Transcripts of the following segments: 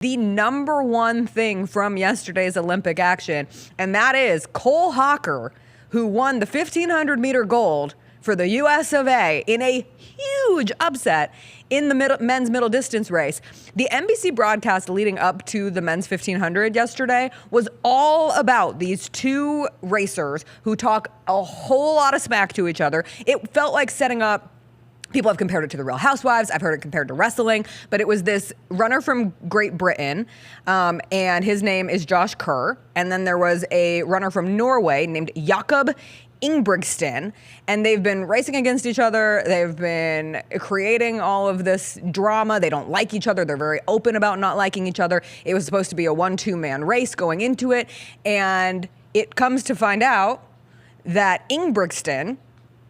the number one thing from yesterday's Olympic action, and that is Cole Hocker, who won the 1,500-meter gold for the U.S. of A. in a huge upset in the men's middle distance race. The NBC broadcast leading up to the men's 1,500 yesterday was all about these two racers who talk a whole lot of smack to each other. It felt like setting up. People have compared it to the Real Housewives. I've heard it compared to wrestling, but it was this runner from Great Britain, and his name is Josh Kerr. And then there was a runner from Norway named Jakob Ingebrigtsen, and they've been racing against each other. They've been creating all of this drama. They don't like each other. They're very open about not liking each other. It was supposed to be a 1-2-man race going into it, and it comes to find out that Ingebrigtsen,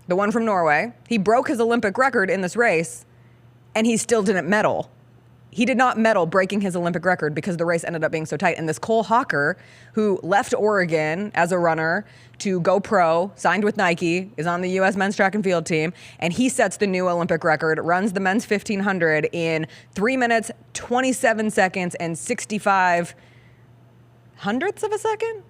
the one from Norway, he broke his Olympic record in this race, and he still didn't medal. He did not medal, breaking his Olympic record because the race ended up being so tight. And this Cole Hocker, who left Oregon as a runner to go pro, signed with Nike, is on the U.S. men's track and field team, and he sets the new Olympic record, runs the men's 1,500 in 3 minutes, 27 seconds, and 65 hundredths of a second?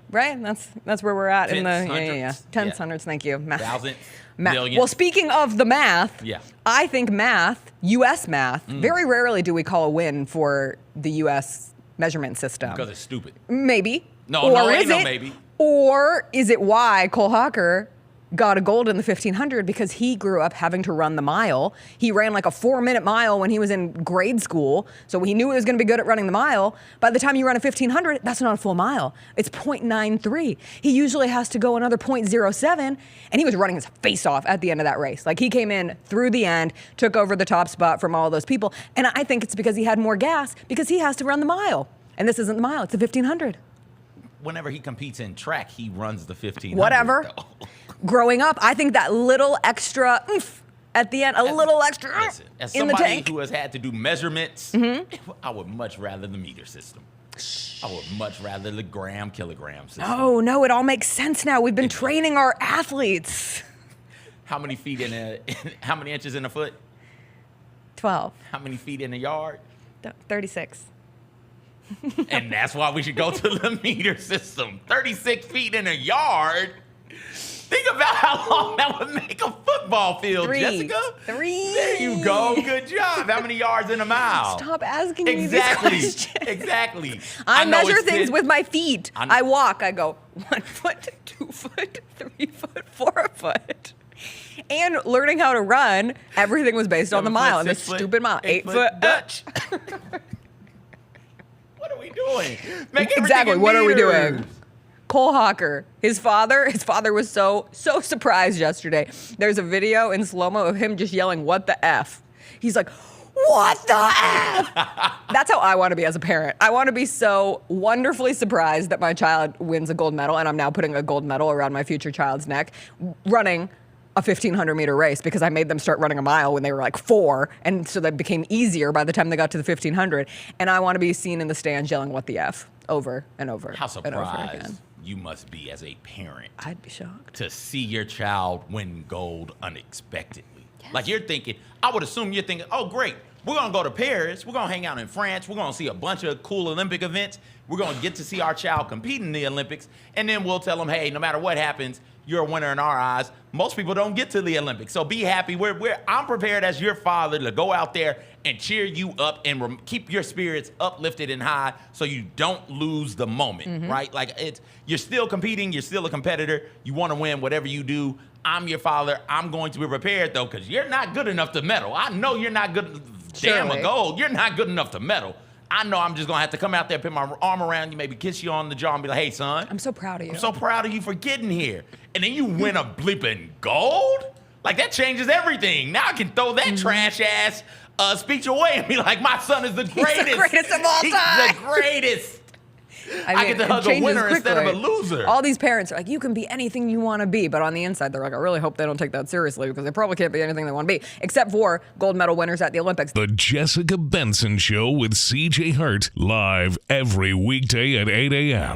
Right? That's where we're at. Tenths, in the hundredths. Tenths, hundredths, thank you. Thousandths, Math. millions. Well, speaking of the math, Yeah. I think math, U.S. math, very rarely do we call a win for the U.S. measurement system. Because it's stupid. Maybe. No, ain't no maybe. Or is it why Cole Hocker got a gold in the 1,500? Because he grew up having to run the mile. He ran like a 4-minute mile when he was in grade school, so he knew he was going to be good at running the mile. By the time you run a 1,500, that's not a full mile. It's 0.93. He usually has to go another 0.07, and he was running his face off at the end of that race. Like, he came in through the end, took over the top spot from all those people, and I think it's because he had more gas because he has to run the mile. And this isn't the mile, it's the 1,500. Whenever he competes in track, he runs the 1,500. Whatever. Growing up, I think that little extra oomph at the end, little extra Listen, as in the somebody tank. who has had to do measurements, I would much rather the meter system. I would much rather the gram-kilogram system. Oh, no, it all makes sense now. We've been training our athletes. How many feet how many inches in a foot? 12. How many feet in a yard? 36. And that's why we should go to the meter system. 36 feet in a yard. Think about how long that would make a football field, 3. Jessica. 3. There you go. Good job. How many yards in a mile? Stop asking me these questions. Exactly. I know measure it's things 10 with my feet. I know. I walk. I go 1 foot, 2 foot, 3 foot, 4 foot. And learning how to run, everything was based on the 7 mile. foot, And this 6 foot, stupid mile. 8 8-foot Dutch. What are we doing? Make everything Exactly. in What are we meters. doing? Cole Hocker, his father was so surprised yesterday. There's a video in slow-mo of him just yelling, "What the F?" He's like, "What the F?" That's how I want to be as a parent. I want to be so wonderfully surprised that my child wins a gold medal, and I'm now putting a gold medal around my future child's neck, running a 1,500-meter race because I made them start running a mile when they were like 4, and so that became easier by the time they got to the 1,500. And I want to be seen in the stands yelling, "What the F?" over and over How and over again. surprised you must be as a parent I'd be shocked. to see your child win gold unexpectedly. Like, you're thinking, I would assume you're thinking, oh, great, we're going to go to Paris. We're going to hang out in France. We're going to see a bunch of cool Olympic events. We're going to get to see our child compete in the Olympics. And then we'll tell them, hey, no matter what happens, you're a winner in our eyes. Most people don't get to the Olympics. So be happy. I'm prepared as your father to go out there and cheer you up and keep your spirits uplifted and high so you don't lose the moment, right? Like, you're still competing. You're still a competitor. You want to win whatever you do. I'm your father. I'm going to be prepared, though, because you're not good enough to medal. I know you're not good. Damn a gold. You're not good enough to medal. I know I'm just going to have to come out there, put my arm around you, maybe kiss you on the jaw and be like, hey, son. I'm so proud of you. I'm so proud of you for getting here. And then you win a bleeping gold? Like, that changes everything. Now I can throw that trash-ass speech away and be like, my son is the greatest. He's the greatest of all time. He's the greatest. I get to hug a winner instead of a loser. All these parents are like, you can be anything you want to be. But on the inside, they're like, I really hope they don't take that seriously because they probably can't be anything they want to be, except for gold medal winners at the Olympics. The Jessica Benson Show with CJ Hart, live every weekday at 8 a.m.